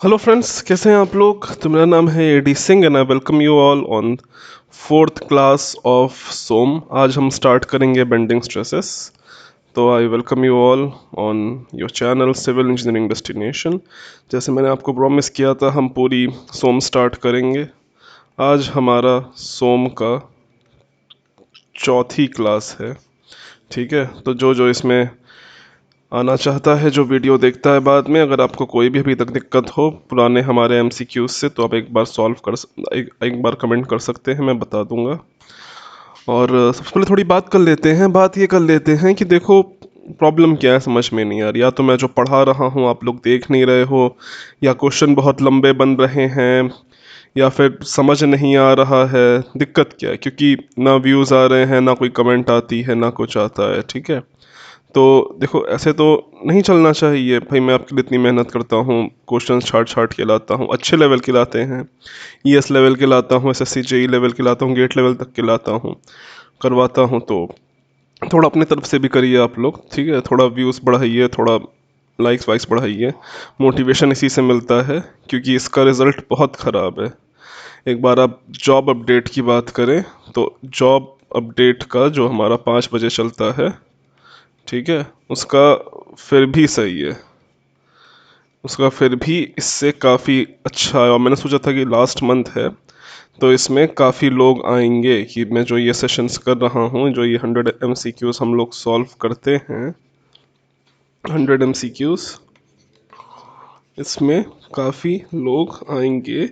Hello friends, कैसे हैं आप लोग। तो मेरा नाम है AD Singh and I welcome you all on fourth class of SOM. आज हम स्टार्ट करेंगे बेंडिंग स्ट्रेसेस। तो I welcome you all on your channel civil engineering destination. जैसे मैंने आपको प्रॉमिस किया था, हम पूरी सोम स्टार्ट करेंगे। आज हमारा सोम का चौथी क्लास है। ठीक है, तो जो जो इसमें आना चाहता है, जो वीडियो देखता है बाद में, अगर आपको कोई भी अभी तक दिक्कत हो पुराने हमारे एमसीक्यूज से, तो आप एक बार एक बार कमेंट कर सकते हैं, मैं बता दूंगा। और सबसे पहले थोड़ी बात कर लेते हैं। बात ये कर लेते हैं कि देखो, प्रॉब्लम क्या है समझ में नहीं आ रही। या तो मैं जो पढ़ा रहा हूँ आप लोग देख नहीं रहे हो, या क्वेश्चन बहुत लंबे बन रहे हैं, या फिर समझ नहीं आ रहा है। दिक्कत क्या है? क्योंकि ना व्यूज़ आ रहे हैं, ना कोई कमेंट आती है, ना कुछ आता है। ठीक है, तो देखो, ऐसे तो नहीं चलना चाहिए भाई। मैं आपके लिए इतनी मेहनत करता हूँ, क्वेश्चन छाट छाट के लाता हूँ, अच्छे लेवल के लाते हैं, ईएस लेवल के लाता हूँ, एसएससी जेई लेवल के लाता हूँ, गेट लेवल तक के लाता हूँ, करवाता हूँ। तो थोड़ा अपनी तरफ से भी करिए आप लोग। ठीक है, थोड़ा व्यूज़ बढ़ाइए, थोड़ा लाइक्स वाइक्स बढ़ाइए। मोटिवेशन इसी से मिलता है, क्योंकि इसका रिज़ल्ट बहुत ख़राब है। एक बार आप जॉब अपडेट की बात करें, तो जॉब अपडेट का जो हमारा 5 बजे चलता है, ठीक है, उसका फिर भी सही है। उसका फिर भी इससे काफ़ी अच्छा है। और मैंने सोचा था कि लास्ट मंथ है, तो इसमें काफ़ी लोग आएंगे। कि मैं जो ये सेशंस कर रहा हूँ, जो ये 100 MCQs हम लोग सॉल्व करते हैं, 100 MCQs, इसमें काफ़ी लोग आएंगे,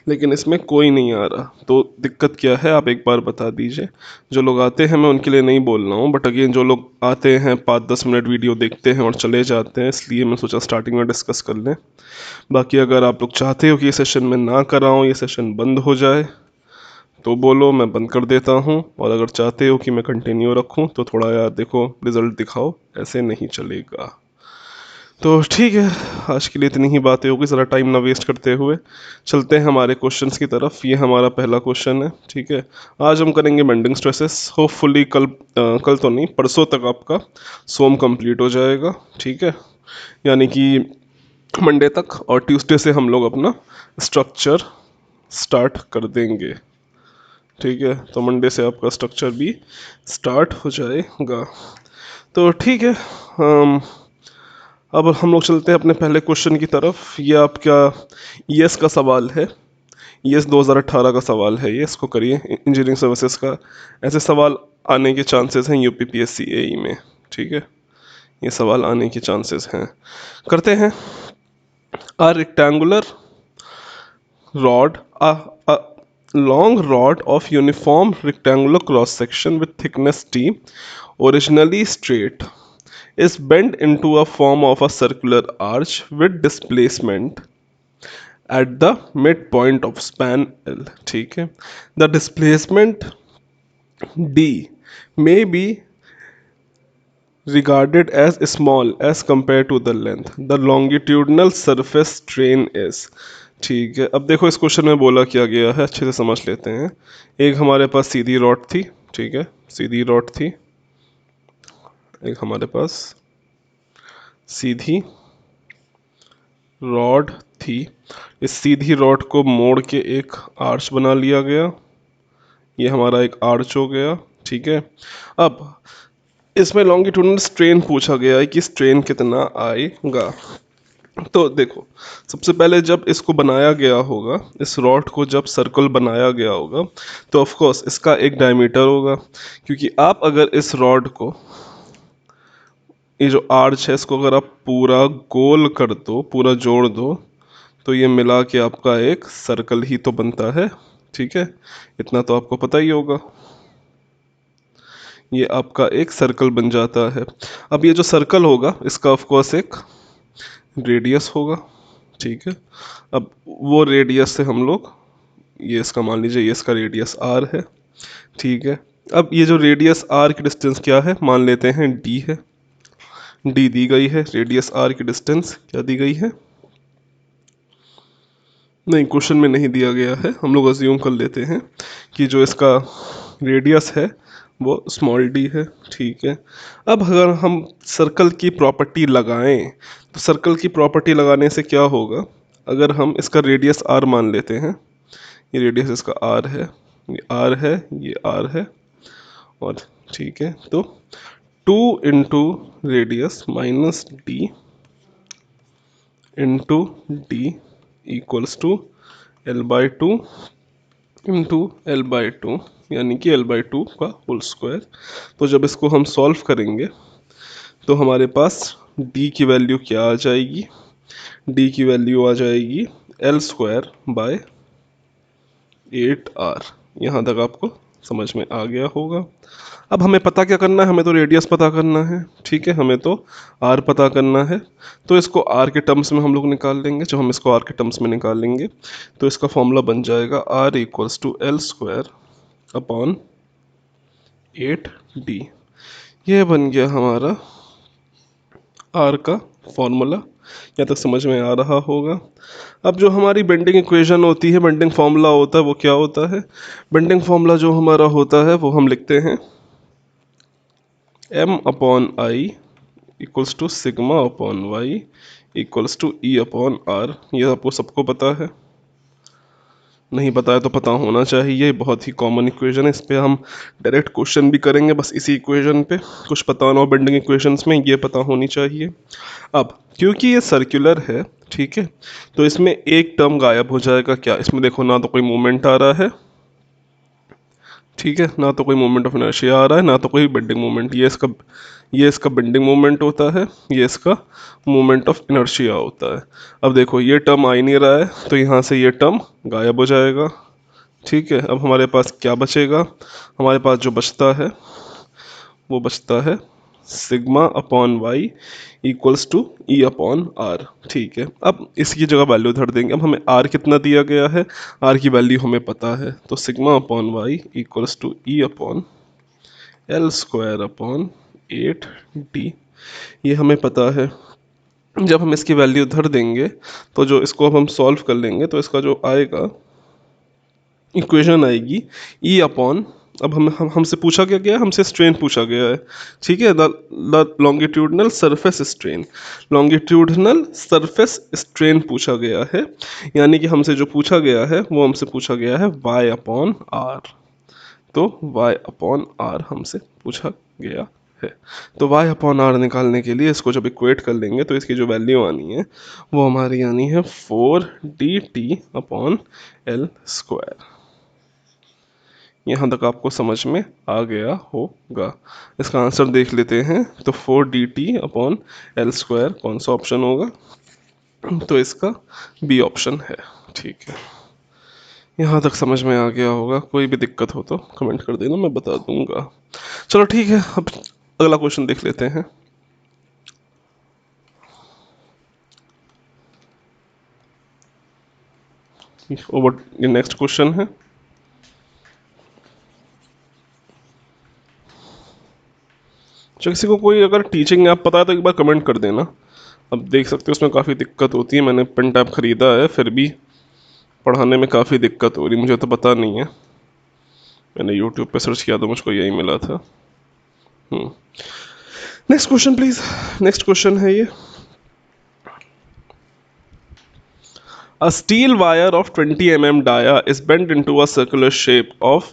लेकिन इसमें कोई नहीं आ रहा। तो दिक्कत क्या है, आप एक बार बता दीजिए। जो लोग आते हैं, मैं उनके लिए नहीं बोल रहा हूँ, बट अगेन जो लोग आते हैं 5-10 मिनट वीडियो देखते हैं और चले जाते हैं, इसलिए मैं सोचा स्टार्टिंग में डिस्कस कर लें। बाकी अगर आप लोग चाहते हो कि ये सेशन में ना कराऊँ, ये सेशन बंद हो जाए, तो बोलो, मैं बंद कर देता हूँ। और अगर चाहते हो कि मैं कंटिन्यू रखूँ, तो थोड़ा यार देखो, रिजल्ट दिखाओ, ऐसे नहीं चलेगा। तो ठीक है, आज के लिए इतनी ही बातें होगी। ज़रा टाइम ना वेस्ट करते हुए चलते हैं हमारे क्वेश्चंस की तरफ। ये हमारा पहला क्वेश्चन है। ठीक है, आज हम करेंगे बेंडिंग स्ट्रेसेस। होपफुली कल तो नहीं, परसों तक आपका सोम कंप्लीट हो जाएगा। ठीक है, यानी कि मंडे तक, और ट्यूसडे से हम लोग अपना स्ट्रक्चर स्टार्ट कर देंगे। ठीक है, तो मंडे से आपका स्ट्रक्चर भी स्टार्ट हो जाएगा। तो ठीक है, अब हम लोग चलते हैं अपने पहले क्वेश्चन की तरफ। ये आपका ईएस का सवाल है। ईएस 2018 का सवाल है ये, इसको करिए, इंजीनियरिंग सर्विसेज का। ऐसे सवाल आने के चांसेस हैं यूपीपीएससी एई में। ठीक है, ये सवाल आने के चांसेस हैं। करते हैं। A rectangular rod, a long rod of uniform rectangular cross section with thickness t, originally straight, is bent into a form of a circular arch with displacement at the midpoint of span L. ठीक है, the displacement d may be regarded as small as compared to the length. The longitudinal surface strain is। ठीक है, अब देखो इस question में बोला क्या गया है, अच्छे से समझ लेते हैं। एक हमारे पास सीधी रॉड थी। ठीक है, सीधी रॉड थी। एक हमारे पास सीधी रॉड थी। इस सीधी रॉड को मोड़ के एक आर्च बना लिया गया। ये हमारा एक आर्च हो गया। ठीक है, अब इसमें लॉन्गिट्यूडनल स्ट्रेन पूछा गया है कि स्ट्रेन कितना आएगा। तो देखो, सबसे पहले जब इसको बनाया गया होगा, इस रॉड को जब सर्कल बनाया गया होगा, तो ऑफ कोर्स इसका एक डायमीटर होगा। क्योंकि आप अगर इस रॉड को, ये जो आर्च है, इसको अगर आप पूरा गोल कर दो, पूरा जोड़ दो, तो ये मिला के आपका एक सर्कल ही तो बनता है। ठीक है, इतना तो आपको पता ही होगा। ये आपका एक सर्कल बन जाता है। अब ये जो सर्कल होगा, इसका ऑफ कोर्स एक रेडियस होगा। ठीक है, अब वो रेडियस से हम लोग, ये इसका मान लीजिए, ये इसका रेडियस आर है। ठीक है, अब ये जो रेडियस आर की डिस्टेंस क्या है, मान लेते हैं डी है। डी दी गई है, रेडियस आर की डिस्टेंस क्या दी गई है? नहीं, क्वेश्चन में नहीं दिया गया है। हम लोग अज्यूम कर लेते हैं कि जो इसका रेडियस है वो स्मॉल डी है। ठीक है, अब अगर हम सर्कल की प्रॉपर्टी लगाएं, तो सर्कल की प्रॉपर्टी लगाने से क्या होगा, अगर हम इसका रेडियस आर मान लेते हैं, ये रेडियस इसका आर है, ये आर है, ये आर है, और ठीक है, तो 2 into radius minus D into D equals to L/2 into L/2, यानी कि L/2 का होल स्क्वायर। तो जब इसको हम सॉल्व करेंगे तो हमारे पास d की वैल्यू क्या आ जाएगी, d की वैल्यू आ जाएगी L² बाय 8r। यहाँ तक आपको समझ में आ गया होगा। अब हमें पता क्या करना है, हमें तो रेडियस पता करना है, ठीक है, हमें तो r पता करना है। तो इसको r के टर्म्स में हम लोग निकाल लेंगे। जब हम इसको r के टर्म्स में निकाल लेंगे तो इसका फॉर्मूला बन जाएगा r equals to L² upon 8d। यह बन गया हमारा r का फॉर्मूला। यहाँ तक समझ में आ रहा होगा। अब जो हमारी बेंडिंग इक्वेशन होती है, बेंडिंग फार्मूला होता है, वो क्या होता है? बेंडिंग फार्मूला जो हमारा होता है वो हम लिखते हैं m/i equals to sigma upon Y equals to E upon R. ये आपको सबको पता है, नहीं पता है तो पता होना चाहिए। बहुत ही कॉमन इक्वेशन है, इस पे हम डायरेक्ट क्वेश्चन भी करेंगे बस इसी इक्वेशन पे। कुछ पता ना हो बेंडिंग इक्वेशंस में, ये पता होनी चाहिए। अब क्योंकि ये सर्कुलर है, ठीक है, तो इसमें एक टर्म गायब हो जाएगा। क्या? इसमें देखो ना तो कोई मूवमेंट आ रहा है, ठीक है, ना तो कोई मोमेंट ऑफ इनर्शिया आ रहा है, ना तो कोई बेंडिंग मोमेंट। ये इसका बेंडिंग मोमेंट होता है, ये इसका मोमेंट ऑफ इनर्शिया होता है। अब देखो ये टर्म आ ही नहीं रहा है, तो यहाँ से ये टर्म गायब हो जाएगा, ठीक है। अब हमारे पास क्या बचेगा? हमारे पास जो बचता है वो बचता है sigma upon Y equals to E upon R, ठीक है। अब इसकी जगह वैल्यू धर देंगे। अब हमें आर कितना दिया गया है, आर की वैल्यू हमें पता है, तो sigma upon Y equals to E upon L² upon 8d, ये हमें पता है। जब हम इसकी वैल्यू धर देंगे तो जो इसको अब हम सॉल्व कर लेंगे तो इसका जो आएगा इक्वेशन आएगी ई अपॉन, अब हमसे पूछा क्या गया है? हमसे स्ट्रेन पूछा गया है, ठीक है, the longitudinal surface strain, longitudinal surface strain पूछा गया है। यानी कि हमसे जो पूछा गया है वो हमसे पूछा गया है y अपॉन आर। तो y अपॉन आर हमसे पूछा गया है। तो y अपॉन आर निकालने के लिए इसको जब इक्वेट कर लेंगे तो इसकी जो वैल्यू आनी है वो हमारी आनी है 4dt अपॉन L²। यहाँ तक आपको समझ में आ गया होगा। इसका आंसर देख लेते हैं। तो 4dt अपॉन L² कौन सा ऑप्शन होगा? तो इसका बी ऑप्शन है, ठीक है। यहाँ तक समझ में आ गया होगा। कोई भी दिक्कत हो तो कमेंट कर देना, मैं बता दूंगा। चलो ठीक है, अब अगला क्वेश्चन देख लेते हैं। ओवर ये नेक्स्ट क्वेश्चन है। तो किसी को कोई अगर टीचिंग ऐप पता है तो एक बार कमेंट कर देना। अब देख सकते हो उसमें काफ़ी दिक्कत होती है। मैंने पेन टैब ख़रीदा है, फिर भी पढ़ाने में काफ़ी दिक्कत हो रही। मुझे तो पता नहीं है, मैंने यूट्यूब पे सर्च किया तो मुझको यही मिला था। Next question please. Next question है ये। A steel wire of 20 mm dia is bent into a circular shape of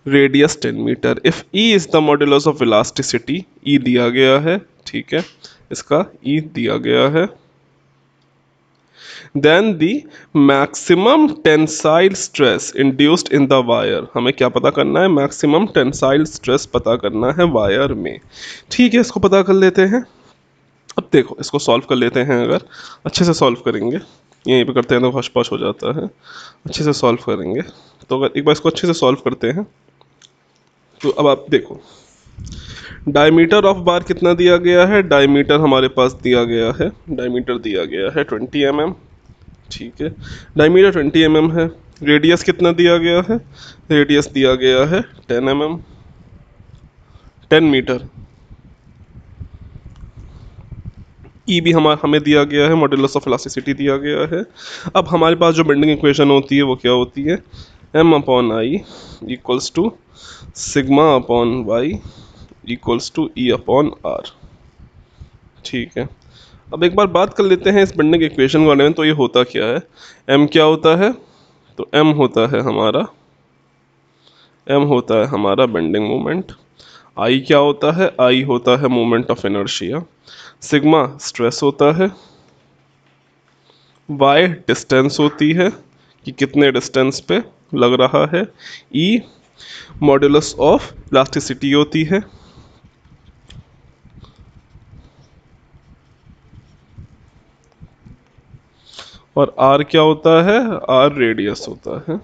radius 10 meter. If E is the modulus of elasticity, E दिया गया है, ठीक है, इसका E दिया गया है, then the maximum tensile stress induced in the wire, हमें क्या पता करना है? maximum tensile stress पता करना है वायर में, ठीक है। इसको पता कर लेते हैं। अब देखो इसको सॉल्व कर लेते हैं। अगर अच्छे से सॉल्व करेंगे, यहीं पे करते हैं तो हौश पौश हो जाता है। अच्छे से सॉल्व करेंगे तो अगर एक बार इसको अच्छे से सॉल्व करते हैं तो अब आप देखो डायमीटर ऑफ बार कितना दिया गया है। डायमीटर हमारे पास दिया गया है, डायमीटर दिया गया है 20 mm, ठीक है, डायमीटर 20 mm है। रेडियस कितना दिया गया है? रेडियस दिया गया है 10 mm, 10 मीटर। ई भी हमें दिया गया है, मॉड्यूलस ऑफ इलास्टिसिटी दिया गया है। अब हमारे पास जो बेंडिंग इक्वेशन होती है वो क्या होती है? m upon I equals to sigma upon Y equals to E upon R, ठीक है। अब एक बार बात कर लेते हैं इस बेंडिंग इक्वेशन के बारे में। तो ये होता क्या है, एम क्या होता है, तो एम होता है हमारा बेंडिंग मोमेंट। आई क्या होता है, आई होता है moment of inertia. Sigma stress होता है। वाई डिस्टेंस होती है कि कितने डिस्टेंस पे लग रहा है। ई मॉड्यूलस ऑफ प्लास्टिसिटी होती है। और आर क्या होता है, आर रेडियस होता है।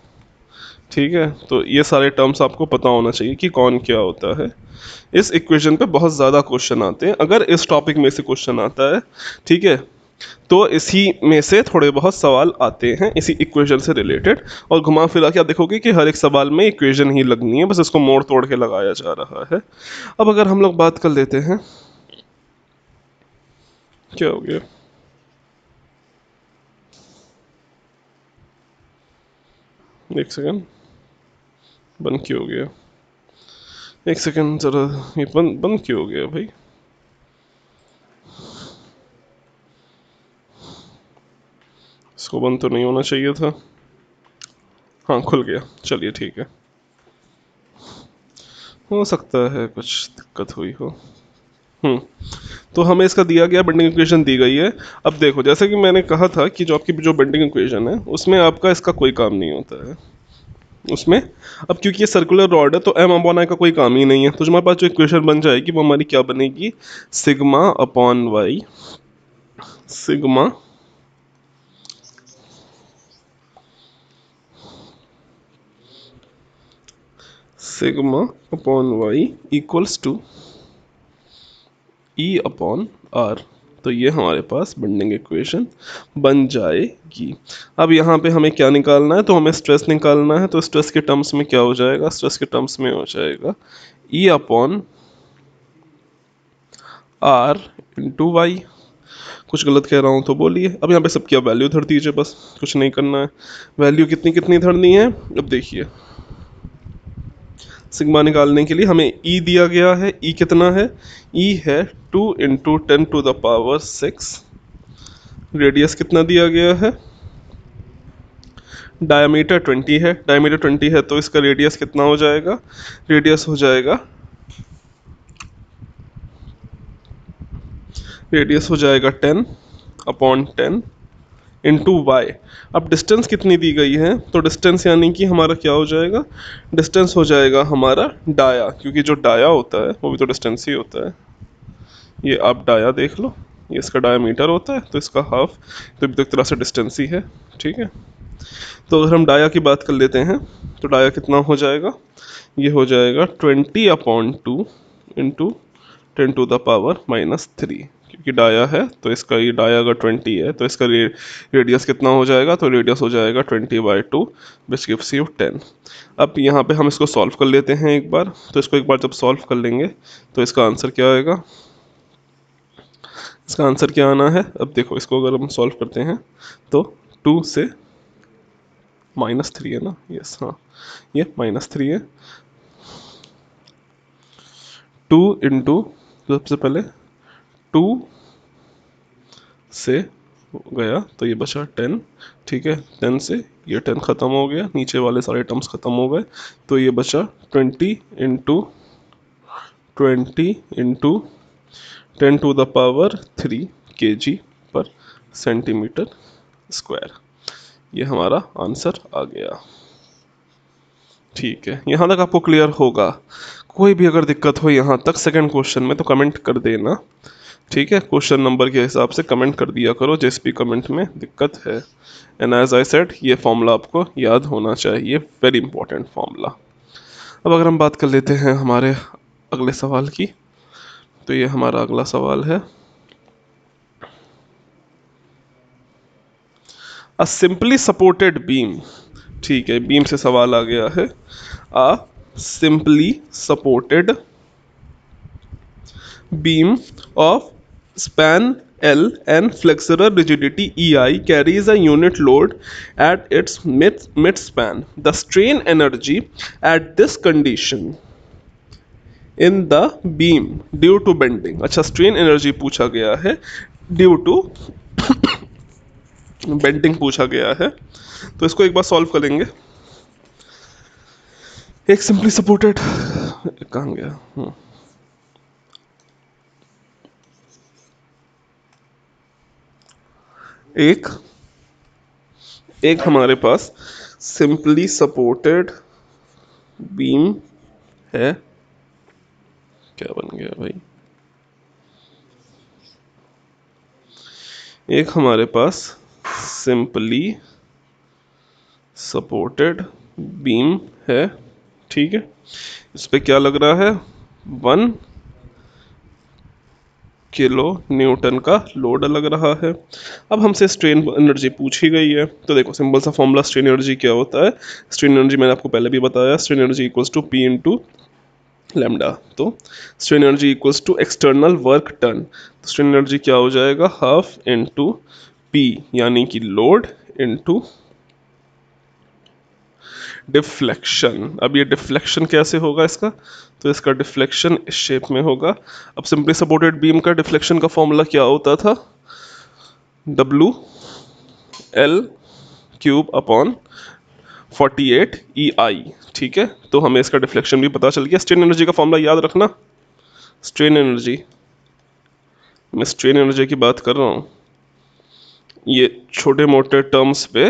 ठीक है, तो ये सारे टर्म्स आपको पता होना चाहिए कि कौन क्या होता है। इस इक्वेशन पे बहुत ज़्यादा क्वेश्चन आते हैं, अगर इस टॉपिक में से क्वेश्चन आता है, ठीक है, तो इसी में से थोड़े बहुत सवाल आते हैं इसी इक्वेशन से रिलेटेड। और घुमा फिरा के आप देखोगे कि हर एक सवाल में इक्वेशन ही लगनी है, बस इसको मोड़ तोड़ के लगाया जा रहा है। अब अगर हम लोग बात कर लेते हैं, क्या हो गया, एक सेकेंड, बंद क्यों हो गया, एक सेकेंड जरा, ये बंद बंद क्यों हो गया भाई। इसको बंद तो नहीं होना चाहिए था। हाँ खुल गया, चलिए ठीक है। हो सकता है कुछ दिक्कत हुई हो। हम्म, तो हमें इसका दिया गया बेंडिंग इक्वेशन दी गई है। अब देखो, जैसे कि मैंने कहा था कि जो आपकी जो बेंडिंग इक्वेशन है उसमें आपका इसका कोई काम नहीं होता है उसमें। अब क्योंकि ये सर्कुलर रॉड है तो एम अपॉन आई का कोई काम ही नहीं है, तो जो हमारे पास जो इक्वेशन बन जाएगी वो हमारी क्या बनेगी, sigma upon Y, sigma sigma upon Y equals to E upon R. तो ये हमारे पास बेंडिंग इक्वेशन बन जाएगी। अब यहाँ पे हमें क्या निकालना है, तो हमें स्ट्रेस निकालना है। तो स्ट्रेस के टर्म्स में क्या हो जाएगा, स्ट्रेस के टर्म्स में हो जाएगा E upon R into Y. कुछ गलत कह रहा हूँ तो बोलिए। अब यहाँ पे सबकी आप वैल्यू धर दीजिए, बस कुछ नहीं करना है। वैल्यू कितनी कितनी धरनी है, अब देखिए, सिग्मा निकालने के लिए हमें ई दिया गया है। ई कितना है, ई है 2 × 10⁻⁶। रेडियस कितना दिया गया है, डायमीटर 20 है। डायमीटर 20 है तो इसका रेडियस कितना हो जाएगा, रेडियस हो जाएगा, रेडियस हो जाएगा 10/10 इंटू वाई। अब डिस्टेंस कितनी दी गई है, तो डिस्टेंस यानी कि हमारा क्या हो जाएगा, डिस्टेंस हो जाएगा हमारा डाया, क्योंकि जो डाया होता है वो भी तो डिस्टेंस ही होता है। ये आप डाया देख लो, ये इसका डायामीटर होता है तो इसका हाफ, तो भी तो एक तरह से डिस्टेंस ही है। ठीक है, तो अगर हम डाया की बात कर लेते हैं तो डाया कितना हो जाएगा, ये हो जाएगा 20/2 इंटू 10⁻⁻3। क्योंकि डाया है तो इसका, ये डाया अगर 20 है तो इसका रेडियस कितना हो जाएगा, तो रेडियस हो जाएगा 20/2 विच गिव्स यू 10। अब यहाँ पे हम इसको सॉल्व कर लेते हैं एक बार। तो इसको एक बार जब सॉल्व कर लेंगे तो इसका आंसर क्या आएगा, इसका आंसर क्या आना है, अब देखो इसको अगर हम सॉल्व करते हैं तो 2 से -3 है ना, यस हाँ, ये -3 है। 2 इंटू, सबसे पहले 2 से गया तो ये बचा 10। ठीक है, 10 से ये 10 ख़त्म हो गया, नीचे वाले सारे टर्म्स ख़त्म हो गए, तो ये बचा 20 इंटू 10⁻³ kg/cm²। ये हमारा आंसर आ गया। ठीक है, यहाँ तक आपको क्लियर होगा। कोई भी अगर दिक्कत हो यहाँ तक सेकंड क्वेश्चन में तो कमेंट कर देना। ठीक है, क्वेश्चन नंबर के हिसाब से कमेंट कर दिया करो जिस भी कमेंट में दिक्कत है। एंड एज आई सेड, ये फॉर्मूला आपको याद होना चाहिए, वेरी इंपॉर्टेंट फॉर्मूला। अब अगर हम बात कर लेते हैं हमारे अगले सवाल की, तो ये हमारा अगला सवाल है, अ सिंपली सपोर्टेड बीम। ठीक है, बीम से सवाल आ गया है। अ simply supported beam of span L and flexural rigidity EI carries a unit load at its mid span. The strain energy at this condition in the beam due to bending. अच्छा, strain energy पूछा गया है due to bending पूछा गया है। तो इसको एक बार सॉल्व करेंगे। एक सिंपली सपोर्टेड, कहाँ गया, एक एक हमारे पास सिंपली सपोर्टेड बीम है। क्या बन गया भाई? एक हमारे पास सिंपली सपोर्टेड बीम है, ठीक है। इस पे क्या लग रहा है? 1 किलो न्यूटन का लोड लग रहा है। अब हमसे स्ट्रेन एनर्जी पूछी गई है, तो देखो सिंपल सा फॉर्मूला स्ट्रेन एनर्जी क्या होता है। स्ट्रेन एनर्जी मैंने आपको पहले भी बताया, strain energy equals to P into lambda. तो strain energy equals to external work done, तो स्ट्रेन एनर्जी क्या हो जाएगा? हाफ इंटू पी यानी कि लोड इंटू डिफ्लेक्शन। अब ये डिफ्लेक्शन कैसे होगा इसका? तो इसका डिफ्लेक्शन इस शेप में होगा। अब सिंपली सपोर्टेड बीम का डिफ्लेक्शन का फॉर्मूला क्या होता था? डब्लू एल क्यूब अपॉन 48 ई आई, ठीक है। तो हमें इसका डिफ्लेक्शन भी पता चल गया। स्ट्रेन एनर्जी का फॉर्मूला याद रखना। स्ट्रेन एनर्जी, मैं स्ट्रेन एनर्जी की बात कर रहा हूँ। ये छोटे मोटे टर्म्स पे,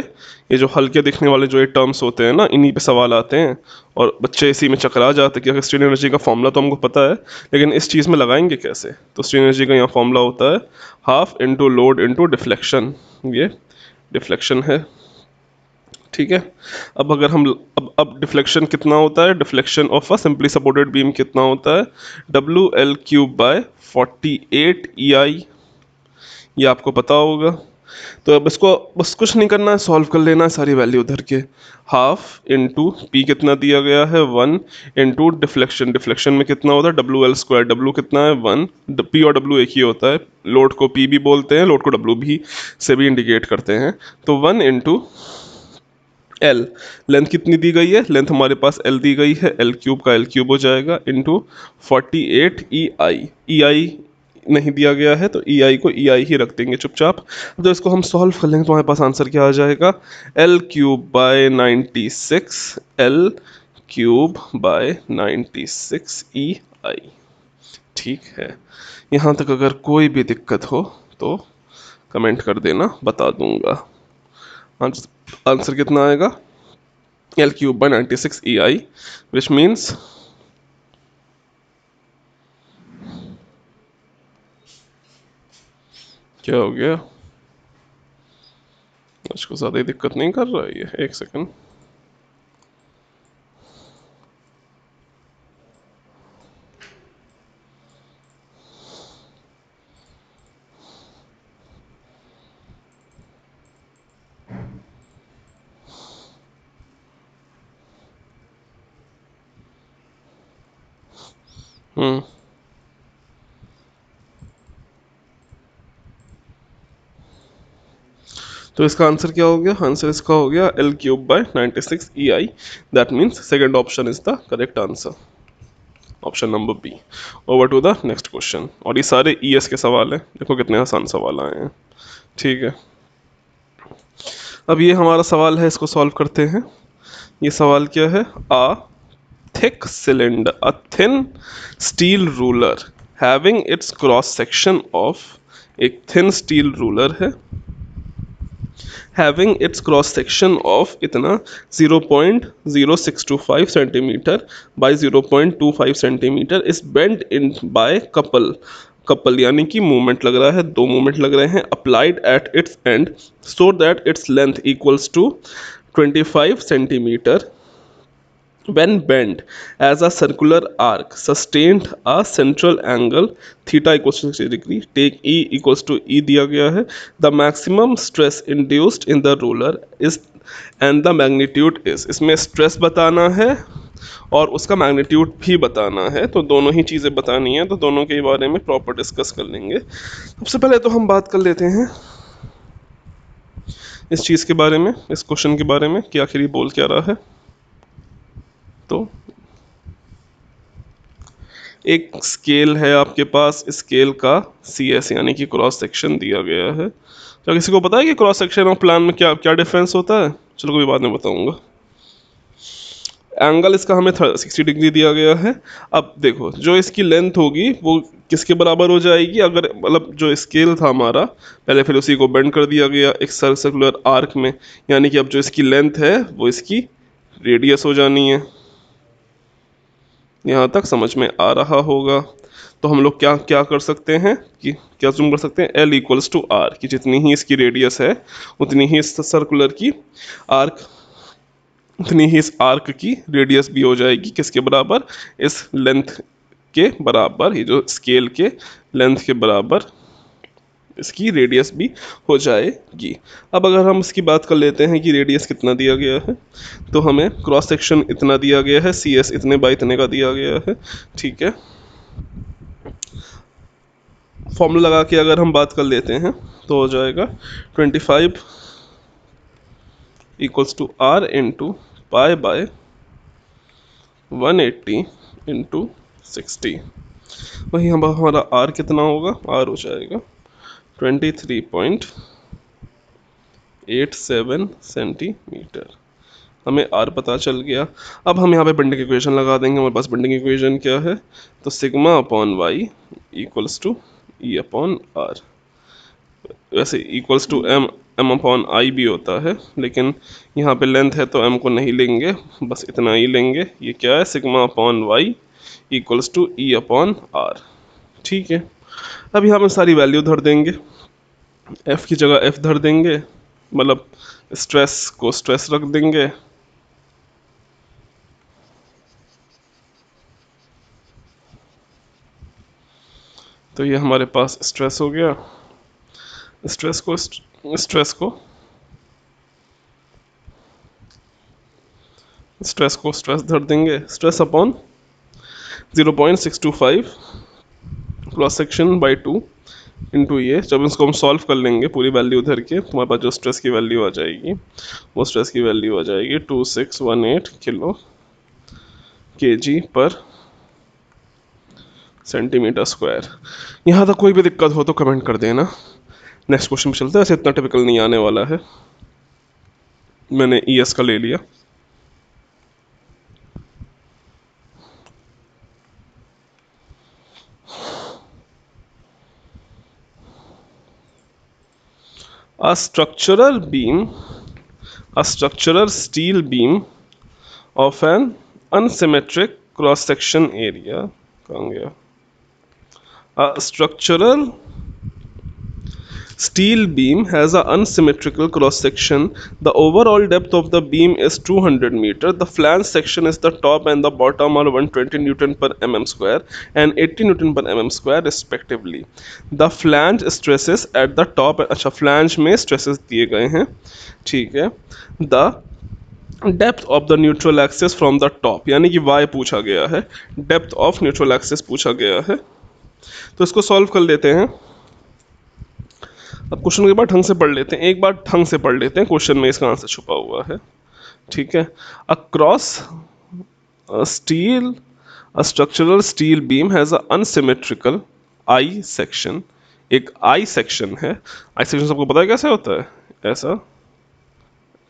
ये जो हल्के दिखने वाले जो ये टर्म्स होते हैं ना, इन्हीं पे सवाल आते हैं और बच्चे इसी में चकरा जाते हैं कि अगर स्ट्रेन एनर्जी का फॉर्मूला तो हमको पता है, लेकिन इस चीज़ में लगाएंगे कैसे? तो स्ट्रेन एनर्जी का यहाँ फॉर्मूला होता है half into load into deflection. ये डिफ्लेक्शन है, ठीक है। अब अगर हम अब डिफ्लेक्शन कितना होता है? Deflection of a simply supported beam कितना होता है? डब्ल्यू एल क्यूब बाय 48 ई आई, ये आपको पता होगा। तो अब इसको बस कुछ नहीं करना है, सॉल्व कर लेना है सारी वैल्यू धर के। हाफ इंटू पी कितना दिया गया है? 1 इंटू डिफ्लेक्शन, डिफ्लेक्शन में कितना होता है? डब्ल्यू एल स्क्वायर, डब्ल्यू कितना है? 1। पी और डब्ल्यू एक ही होता है, लोड को पी भी बोलते हैं, लोड को डब्ल्यू भी से भी इंडिकेट करते हैं। तो 1 इंटू एल, लेंथ कितनी दी गई है? लेंथ हमारे पास एल दी गई है, एल क्यूब का एल क्यूब हो जाएगा इंटू 48 ई आई। ई आई नहीं दिया गया है तो ई आई को ई आई ही रख देंगे चुपचाप। तो इसको हम सॉल्व कर लेंगे तो हमारे पास आंसर क्या आ जाएगा? L cube by 96, L cube by 96 E आई, ठीक है। यहाँ तक अगर कोई भी दिक्कत हो तो कमेंट कर देना, बता दूंगा। आंसर कितना आएगा? L cube by 96 E I, which means क्या हो गया? इसको ज़्यादा ही दिक्कत नहीं कर रहा है ये? एक सेकंड। हम्म, तो इसका आंसर क्या हो गया? आंसर इसका हो गया L cube by 96 E I. That means second option is the correct answer, option number B. Over to the next question. और ये सारे ई एस के सवाल हैं, देखो कितने आसान सवाल आए हैं, ठीक है। अब ये हमारा सवाल है, इसको सॉल्व करते हैं। ये सवाल क्या है? आ thick cylinder, a thin steel ruler having its cross section of, एक thin steel ruler है having its cross section of इतना 0.0625 centimetre by 0.25 centimetre is bent in by couple यानी कि मूवमेंट लग रहा है, दो मूवमेंट लग रहे हैं applied at its end so that its length equals to 25 centimetre when bent as a circular arc sustained a central angle theta equals to 60 degree, take E equals to E दिया गया है, the maximum stress induced in the roller is and the magnitude is, इसमें stress बताना है और उसका magnitude भी बताना है, तो दोनों ही चीज़ें बतानी है, तो दोनों के बारे में प्रॉपर डिस्कस कर लेंगे। सबसे पहले तो हम बात कर लेते हैं इस चीज़ के बारे में, इस क्वेश्चन के बारे में कि आखिर ये बोल क्या रहा है। तो एक स्केल है आपके पास, स्केल का CS यानी कि क्रॉस सेक्शन दिया गया है। क्या किसी को पता है कि क्रॉस सेक्शन और प्लान में क्या क्या डिफरेंस होता है? चलो कोई बात नहीं, बताऊंगा। एंगल इसका हमें 60 डिग्री दिया गया है। अब देखो, जो इसकी लेंथ होगी वो किसके बराबर हो जाएगी, अगर मतलब जो स्केल था हमारा पहले, फिर उसी को बेंड कर दिया गया एक सर्कुलर आर्क में, यानी कि अब जो इसकी लेंथ है वो इसकी रेडियस हो जानी है। यहाँ तक समझ में आ रहा होगा। तो हम लोग क्या क्या कर सकते हैं कि क्या जूम कर सकते हैं, L=R, कि जितनी ही इसकी रेडियस है उतनी ही इस सर्कुलर की आर्क, उतनी ही इस आर्क की रेडियस भी हो जाएगी किसके बराबर, इस लेंथ के बराबर, ये जो स्केल के लेंथ के बराबर इसकी रेडियस भी हो जाएगी। अब अगर हम इसकी बात कर लेते हैं कि रेडियस कितना दिया गया है, तो हमें क्रॉस सेक्शन इतना दिया गया है, CS इतने बाई इतने का दिया गया है, ठीक है। फॉर्मूला लगा के अगर हम बात कर लेते हैं तो हो जाएगा 25 = R into pi by 180 into 60। वही हम हमारा R कितना होगा, R हो जाएगा 23.87 सेंटीमीटर। हमें R पता चल गया। अब हम यहाँ पे बेंडिंग इक्वेशन लगा देंगे। हमारे पास बेंडिंग इक्वेशन क्या है, तो sigma upon Y equals to E upon R। वैसे equals to M upon I भी होता है, लेकिन यहाँ पे लेंथ है तो M को नहीं लेंगे, बस इतना ही लेंगे। ये क्या है, sigma upon Y equals to E upon R, ठीक है। अब यहाँ पे सारी वैल्यू धर देंगे, F की जगह F धर देंगे, मतलब स्ट्रेस को स्ट्रेस रख देंगे। तो ये हमारे पास स्ट्रेस हो गया। स्ट्रेस को स्ट्रेस को स्ट्रेस धर देंगे, stress upon 0.625 cross section by 2 into ये। जब इसको हम सॉल्व कर लेंगे पूरी वैल्यू धर के, तुम्हारे पास जो स्ट्रेस की वैल्यू आ जाएगी, वो स्ट्रेस की वैल्यू आ जाएगी 2618 किलो kg पर सेंटीमीटर स्क्वायर। यहाँ तक कोई भी दिक्कत हो तो कमेंट कर देना। नेक्स्ट क्वेश्चन पे चलते हैं। ऐसे इतना टिपिकल नहीं आने वाला है, मैंने ES का ले लिया। A structural beam, a structural steel beam of an unsymmetric cross section area, कहाँ गया, a structural steel beam has an unsymmetrical cross section. The overall depth of the beam is 200 meter. The flange section is the top and the bottom are 120 Newton per mm square and 80 Newton per mm square respectively. The flange stresses at the top, अच्छा flange में stresses दिए गए हैं, ठीक है। The depth of the neutral axis from the top, यानी कि y पूछा गया है, डेप्थ ऑफ न्यूट्रल एक्सिस पूछा गया है। तो इसको सॉल्व कर लेते हैं। अब क्वेश्चन के बाद ढंग से पढ़ लेते हैं, एक बार ढंग से पढ़ लेते हैं, क्वेश्चन में इसका आंसर छुपा हुआ है, ठीक है। Across steel, a structural steel beam has a unsymmetrical I section. एक आई सेक्शन है। आई सेक्शन सबको पता है कैसे होता है, ऐसा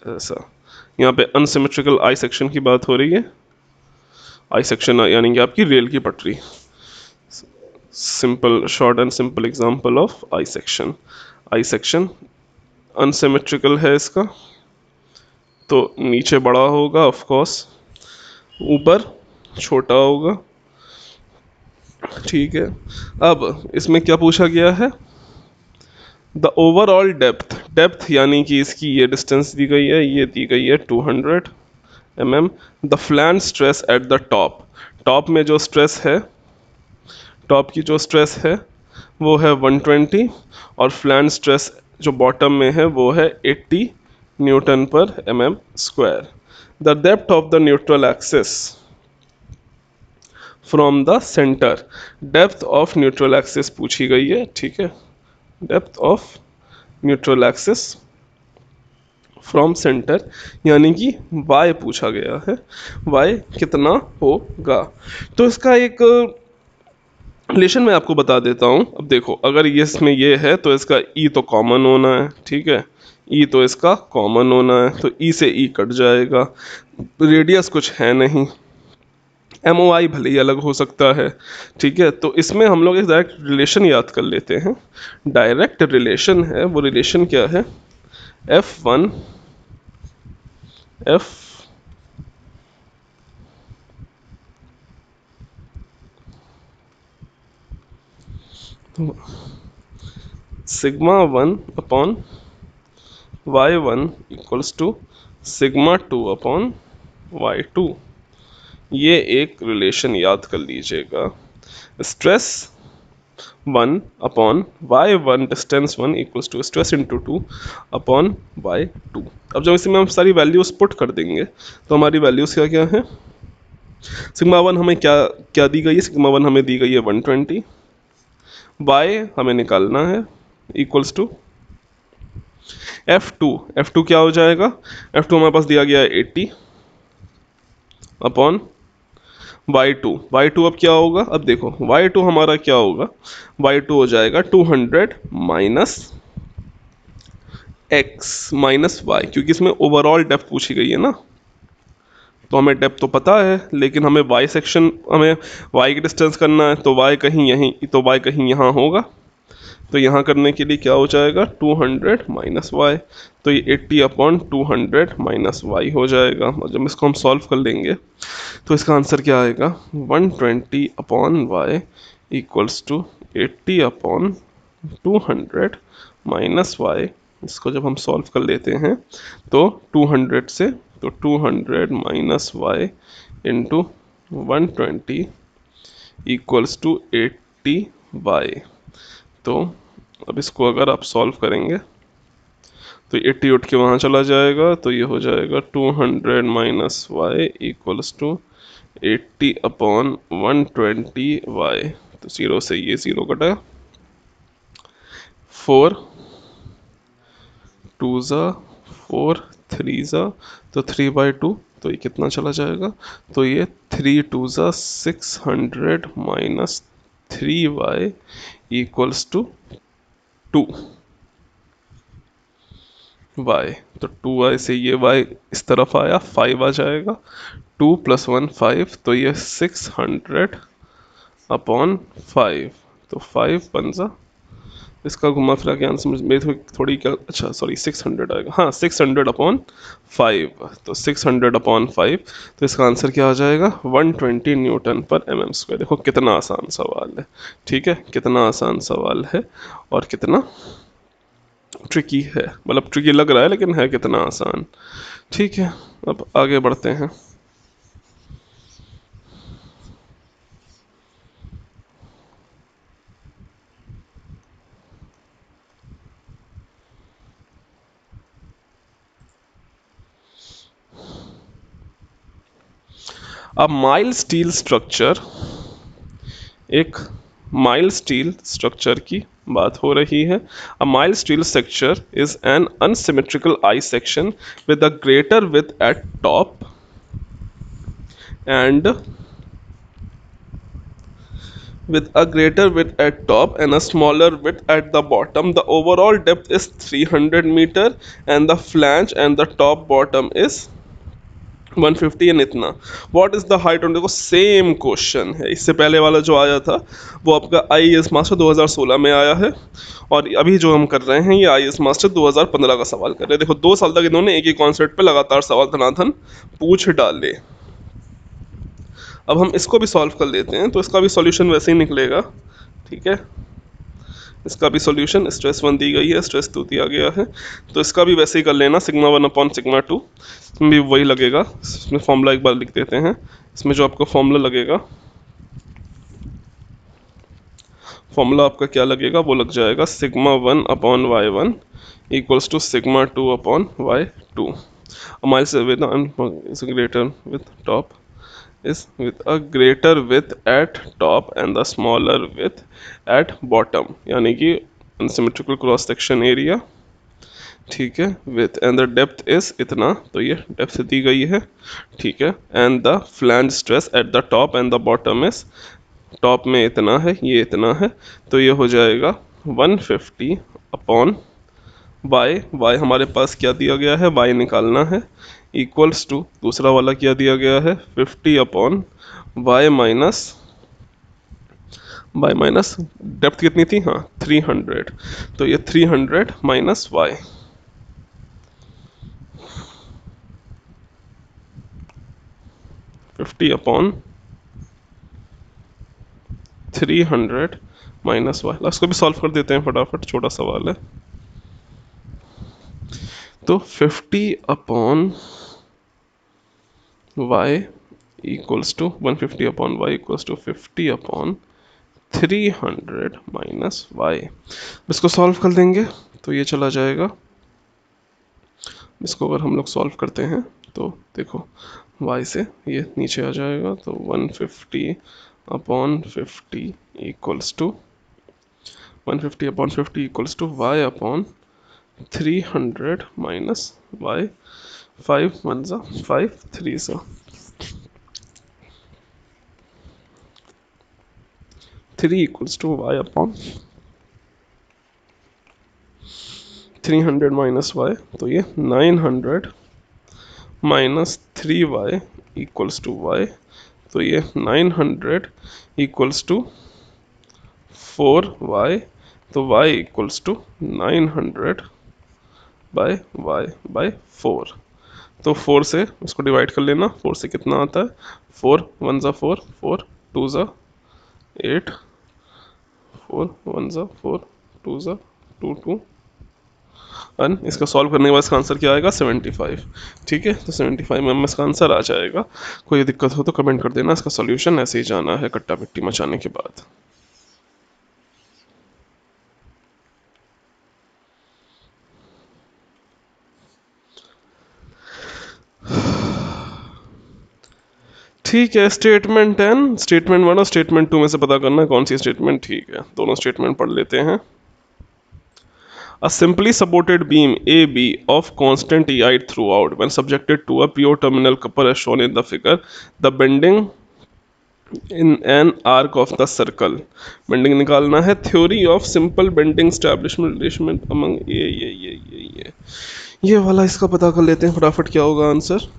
ऐसा। यहाँ पे अनसिमेट्रिकल आई सेक्शन की बात हो रही है। आई सेक्शन यानी कि आपकी रेल की पटरी। Simple, short and simple example of I section. I section unsymmetrical है इसका, तो नीचे बड़ा होगा ऑफ कोर्स, ऊपर छोटा होगा, ठीक है। अब इसमें क्या पूछा गया है, द ओवरऑल डेप्थ, डेप्थ यानी कि इसकी ये डिस्टेंस दी गई है, ये दी गई है 200 mm। The flange stress at the top, top में जो स्ट्रेस है, टॉप की जो स्ट्रेस है वो है 120, और फ्लैंज स्ट्रेस जो बॉटम में है वो है 80 न्यूटन पर mm square. The depth of the neutral axis from the centre, depth of neutral axis पूछी गई है, ठीक है। Depth of neutral axis from centre, यानी कि y पूछा गया है, y कितना होगा। तो इसका एक रिलेशन मैं आपको बता देता हूँ। अब देखो, अगर ये इसमें ये है तो इसका ई तो कॉमन होना है, ठीक है, ई तो इसका कॉमन होना है, तो ई से ई कट जाएगा, रेडियस कुछ है नहीं, एम ओ आई भले ही अलग हो सकता है, ठीक है। तो इसमें हम लोग एक डायरेक्ट रिलेशन याद कर लेते हैं। डायरेक्ट रिलेशन है, वो रिलेशन क्या है, F1 F sigma 1 upon y1 equals to sigma 2 upon y2। ये एक रिलेशन याद कर लीजिएगा। Stress 1 upon y1 distance 1 equals to stress into 2 upon y2। अब जब इसमें हम सारी वैल्यूज पुट कर देंगे तो हमारी वैल्यूज क्या क्या है। सिग्मा 1 हमें क्या क्या दी गई है, सिग्मा 1 हमें दी गई है 120, y हमें निकालना है इक्वल्स टू F2। F2 क्या हो जाएगा, F2 हमारे पास दिया गया है 80 अपॉन y2 अब क्या होगा, अब देखो y2 हमारा क्या होगा, y2 हो जाएगा 200 माइनस x माइनस y, क्योंकि इसमें ओवरऑल डेप्थ पूछी गई है ना, तो हमें डेप्थ तो पता है, लेकिन हमें y सेक्शन, हमें y की डिस्टेंस करना है, तो y कहीं यहीं, तो y कहीं यहाँ होगा, तो यहाँ करने के लिए क्या हो जाएगा 200 माइनस वाई, तो ये 80 अपॉन 200 माइनस वाई हो जाएगा। और जब इसको हम सॉल्व कर लेंगे तो इसका आंसर क्या आएगा, 120 upon Y equals to 80 upon 200 minus Y. इसको जब हम सॉल्व कर लेते हैं तो 200 से, तो 200 minus Y into 120 equals to 80 Y. तो अब इसको अगर आप सॉल्व करेंगे तो 80 उठ के वहाँ चला जाएगा, तो ये हो जाएगा 200 minus Y equals to 80 upon 120 Y. तो ज़ीरो से ये ज़ीरो कटा, 4 टू ज़ा 4 3 ज़ा, तो 3/2, तो ये कितना चला जाएगा, तो ये 3 टू ज़ा 600 minus 3y equals to 2 y। तो 2y से ये y इस तरफ आया, 5 आ जाएगा, 2 प्लस 1 5, तो ये 600 अपॉन 5, तो 5 पंजा, इसका घुमा फिरा के आंसर मेरी थोड़ी क्या, अच्छा सॉरी 600 आएगा, हाँ 600 अपॉन 5, तो 600 अपॉन 5, तो इसका आंसर क्या आ जाएगा 120 न्यूटन पर एम एम स्क्वायर। देखो कितना आसान सवाल है, ठीक है, कितना आसान सवाल है और कितना ट्रिकी है, मतलब ट्रिकी लग रहा है लेकिन है कितना आसान। ठीक है, अब आगे बढ़ते हैं। अब माइल स्टील स्ट्रक्चर, एक माइल स्टील स्ट्रक्चर की बात हो रही है। अ mile steel structure is an unsymmetrical I section with a greater width eight top and with a greater width at top and a smaller width at the bottom. The overall depth is 300 meter and the flange and the top bottom is 150 and इतना। What is the height on, देखो same question है, इससे पहले वाला जो आया था वो आपका IAS मास्टर 2016 में आया है, और अभी जो हम कर रहे हैं ये IAS मास्टर 2015 का सवाल कर रहे हैं। देखो 2 साल तक इन्होंने एक ही कॉन्सेप्ट पे लगातार सवाल धनाधन पूछ डाले। अब हम इसको भी सॉल्व कर लेते हैं, तो इसका भी सॉल्यूशन वैसे ही निकलेगा, ठीक है। इसका भी सॉल्यूशन, स्ट्रेस 1 दी गई है, स्ट्रेस 2 दिया गया है, तो इसका भी वैसे ही कर लेना, सिग्मा 1 अपॉन सिग्मा 2, इसमें भी वही लगेगा। इसमें फॉर्मूला एक बार लिख देते हैं, इसमें जो आपको फॉर्मूला लगेगा, फॉर्मूला आपका क्या लगेगा, वो लग जाएगा sigma 1 upon y1 equals to sigma 2 upon y2। माइल से with greater with top is with a greater width at top and the smaller width at bottom, यानी कि unsymmetrical cross section area, ठीक है, width and the depth is इतना, तो ये depth दी गई है, ठीक है, and the flange stress at the top and the bottom is top में इतना है, ये इतना है, तो ये हो जाएगा 150 अपॉन वाई। वाई हमारे पास क्या दिया गया है, वाई निकालना है, इक्वल्स टू दूसरा वाला क्या दिया गया है 50 अपॉन वाई माइनस डेप्थ कितनी थी, हाँ 300, तो ये 300 minus Y, 50 upon 300 minus Y. इसको भी सॉल्व कर देते हैं फटाफट, छोटा सवाल है। तो 50 upon Y equals to 150 upon Y equals to 50 upon 300 minus Y. इसको सॉल्व कर देंगे तो ये चला जाएगा, इसको अगर हम लोग सॉल्व करते हैं तो देखो y से ये नीचे आ जाएगा, तो 150 upon 50 equals to 150 upon 50 equals to y upon 300 minus y। 5 1 सा 5 3 सा 3 equals to y upon 300 minus y, तो ये 900 minus 3y equals to y, तो ये 900 इक्वल्स टू 4y, तो y equals to 900 by y by 4। तो 4 से इसको डिवाइड कर लेना, 4 से कितना आता है, 4 1 ज़ा 4, 4 2 ज़ा 8, 4 1 ज़ा 4 2 ज़ा 2 2 एंड इसका सॉल्व करने के बाद इसका आंसर क्या आएगा 75। ठीक है, तो 75 में इसका आंसर आ जाएगा। कोई दिक्कत हो तो कमेंट कर देना, इसका सॉल्यूशन ऐसे ही जाना है कट्टा मिट्टी मचाने के बाद। ठीक है, स्टेटमेंट 10, स्टेटमेंट 1 और स्टेटमेंट 2 में से पता करना है कौन सी स्टेटमेंट ठीक है। दोनों स्टेटमेंट पढ़ लेते हैं। A simply supported beam AB of constant EI throughout when subjected to a pure terminal couple as shown in the figure, the bending in an arc of the circle, bending निकालना है, theory of simple bending establishment relation among ये वाला इसका पता कर लेते हैं फटाफट, क्या होगा आंसर।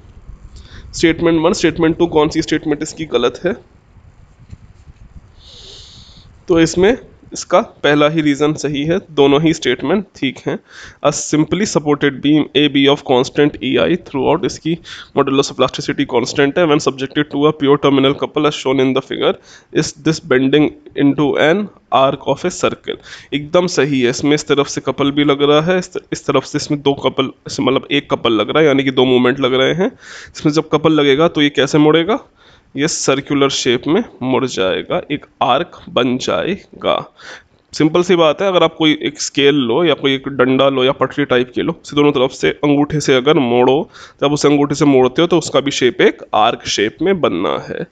स्टेटमेंट 1 स्टेटमेंट 2 कौन सी स्टेटमेंट इसकी गलत है, तो इसमें इसका पहला ही रीज़न सही है, दोनों ही स्टेटमेंट ठीक हैं। A simply supported beam A B of constant E I throughout, इसकी मॉडुलस ऑफ प्लास्टिसिटी कांस्टेंट है। When subjected to a pure terminal couple as shown in the figure is this bending into an arc of a circle, एकदम सही है। इसमें इस तरफ से couple भी लग रहा है, इस तरफ से इसमें दो कपल, मतलब एक कपल लग रहा है, यानी कि दो मूवमेंट लग रहे हैं। इसमें जब कपल लगेगा तो ये कैसे मुड़ेगा, ये सर्कुलर शेप में मुड़ जाएगा, एक आर्क बन जाएगा। सिंपल सी बात है, अगर आप कोई एक स्केल लो या कोई एक डंडा लो या पटरी टाइप के लो, उसे दोनों तरफ से अंगूठे से अगर मोड़ो, जब उसे अंगूठे से मोड़ते हो तो उसका भी शेप एक आर्क शेप में बनना है।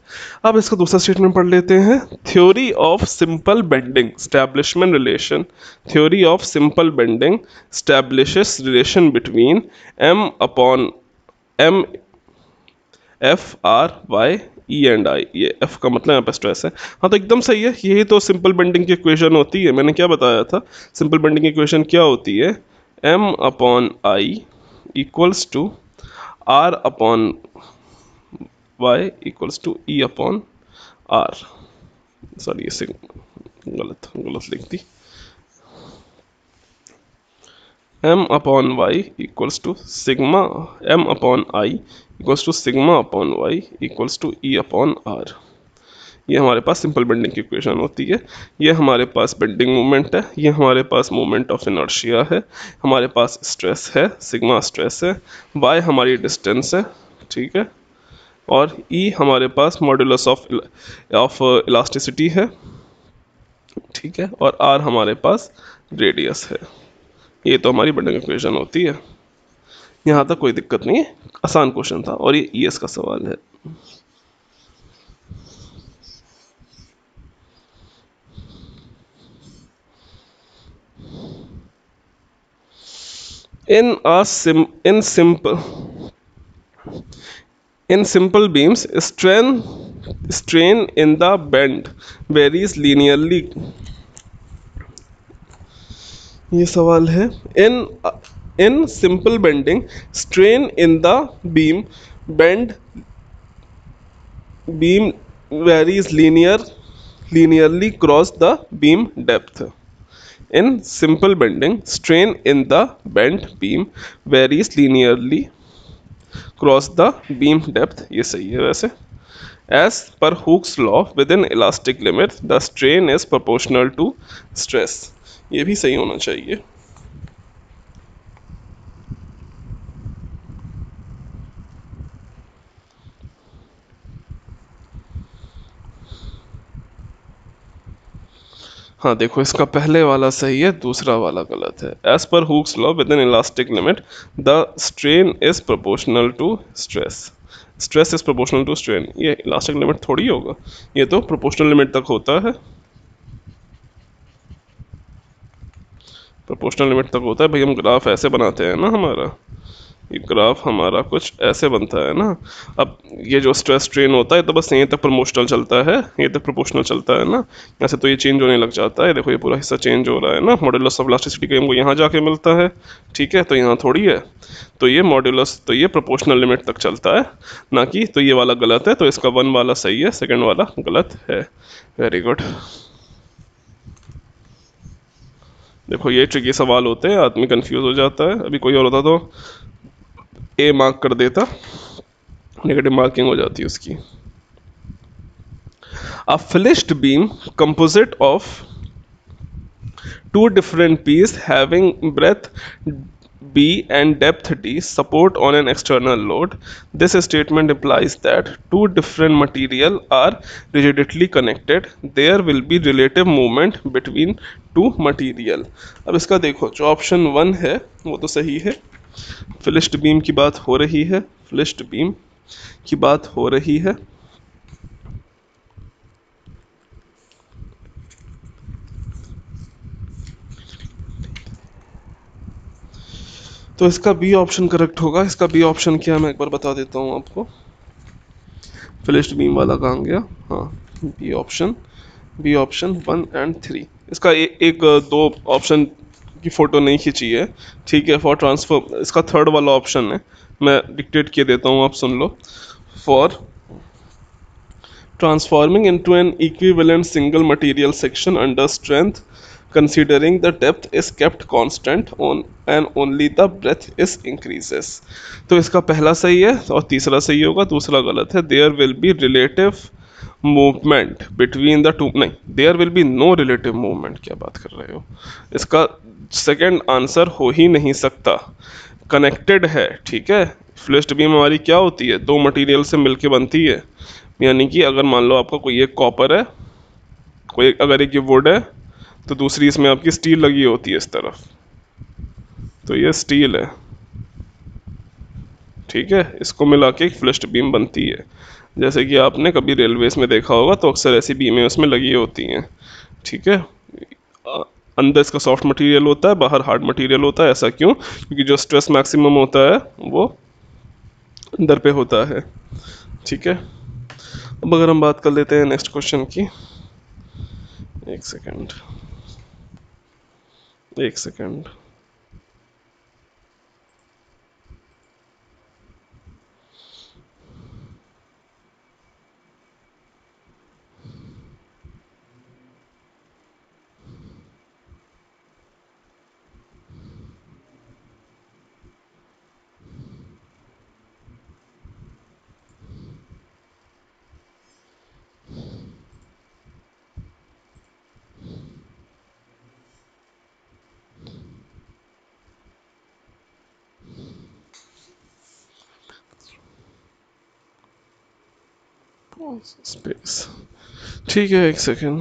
अब इसका दूसरा स्टेटमेंट पढ़ लेते हैं। Theory of simple bending establishment relation, theory of simple bending establishes relation between M upon M F R Y E and I, ये एफ का मतलब यहाँ पे स्ट्रेस है। हाँ, तो एकदम सही है, यही तो सिंपल बेंडिंग की इक्वेशन होती है। मैंने क्या बताया था, सिंपल बेंडिंग की इक्वेशन क्या होती है, M upon I equals to R upon Y equals to E upon R. Sorry, इसे गलत गलत लिख दी। M upon Y equals to sigma, M upon I equals to sigma upon Y equals to E upon R. ये हमारे पास simple bending की equation होती है। ये हमारे पास बेंडिंग मोमेंट है, ये हमारे पास मोमेंट ऑफ इनर्शिया है, हमारे पास स्ट्रेस है, सिग्मा स्ट्रेस है, वाई हमारी डिस्टेंस है, ठीक है, और ई हमारे पास मॉड्यूलस ऑफ इलास्टिसिटी है, ठीक है, और आर हमारे पास रेडियस है। ये तो हमारी बेंडिंग इक्वेशन होती है। यहाँ तक कोई दिक्कत नहीं है, आसान क्वेश्चन था और ये ईएस का सवाल है। In simple beams, strength strain in the bend varies linearly. ये सवाल है. In simple bending, strain in the bend beam varies linearly across the beam depth. In simple bending, strain in the bent beam varies linearly across the beam depth. ये सही है वैसे. As per Hooke's law, within elastic limit, the strain is proportional to stress. ये भी सही होना चाहिए. हाँ देखो, इसका पहले वाला सही है, दूसरा वाला गलत है. एज पर Hooke's law within elastic limit the strain is proportional to stress. Stress is proportional to strain. ये इलास्टिक लिमिट थोड़ी होगा, ये तो प्रोपोर्शनल लिमिट तक होता है. प्रोपोर्शनल लिमिट तक होता है भाई. हम ग्राफ ऐसे बनाते हैं ना, हमारा ये ग्राफ हमारा कुछ ऐसे बनता है ना. अब ये जो स्ट्रेस स्ट्रेन होता है तो बस यहीं तक प्रमोशनल चलता है, यहीं तक प्रोपोर्शनल चलता है ना. ऐसे तो ये चेंज होने लग जाता है. देखो ये पूरा हिस्सा चेंज हो रहा है ना. मॉड्यूलस ऑफ इलास्टिसिटी का हमको यहाँ जाके मिलता है, ठीक है, तो यहाँ थोड़ी है. तो ये मॉड्यूलस, तो ये प्रोपोर्शनल लिमिट तक चलता है ना कि. तो ये वाला गलत है, तो इसका 1 वाला सही है, सेकेंड वाला गलत है. Very good. देखो ये ट्रिकी सवाल होते हैं, आदमी कंफ्यूज हो जाता है. अभी कोई और होता तो ए मार्क कर देता, नेगेटिव मार्किंग हो जाती है उसकी. A fleshed beam composite of two different pieces having breadth B and depth D support on an external load. This statement implies that two different material are rigidly connected. There will be relative movement between two material. अब इसका देखो, जो option 1 है वो तो सही है. फ्लिश्ड beam की बात हो रही है, फ्लिश्ड बीम की बात हो रही है. तो इसका बी ऑप्शन करेक्ट होगा. इसका बी ऑप्शन क्या, मैं एक बार बता देता हूँ आपको. फ्लिश्ड बीम वाला कहाँ गया. हाँ, B option, B option 1 and 3. इसका एक दो ऑप्शन की फ़ोटो नहीं खींची है, ठीक है. फॉर ट्रांसफर, इसका थर्ड वाला ऑप्शन है, मैं डिक्टेट किए देता हूँ, आप सुन लो. For transforming into an equivalent single material section under strength considering the depth is kept constant on and only the breadth is increases. तो इसका पहला सही है और तीसरा सही होगा, दूसरा गलत है. there will be relative movement between the two, नहीं, there will be no relative movement. क्या बात कर रहे हो, इसका सेकंड आंसर हो ही नहीं सकता. कनेक्टेड है, ठीक है. फ्लिश्ड बीम हमारी क्या होती है, दो मटेरियल से मिलके बनती है. यानी कि अगर मान लो आपका कोई एक कॉपर है, कोई अगर एक ये वुड है, तो दूसरी इसमें आपकी स्टील लगी होती है इस तरफ, तो ये स्टील है, ठीक है. इसको मिला के एक फ्लिश्ड बीम बनती है. जैसे कि आपने कभी रेलवेज में देखा होगा तो अक्सर ऐसी बीमें उसमें लगी होती हैं, ठीक है. अंदर इसका सॉफ्ट मटेरियल होता है, बाहर हार्ड मटेरियल होता है. ऐसा क्यों, क्योंकि जो स्ट्रेस मैक्सिमम होता है वो अंदर पे होता है, ठीक है. अब अगर हम बात कर लेते हैं नेक्स्ट क्वेश्चन की. एक सेकेंड, एक सेकेंड. स्पेस, ठीक है, एक सेकेंड.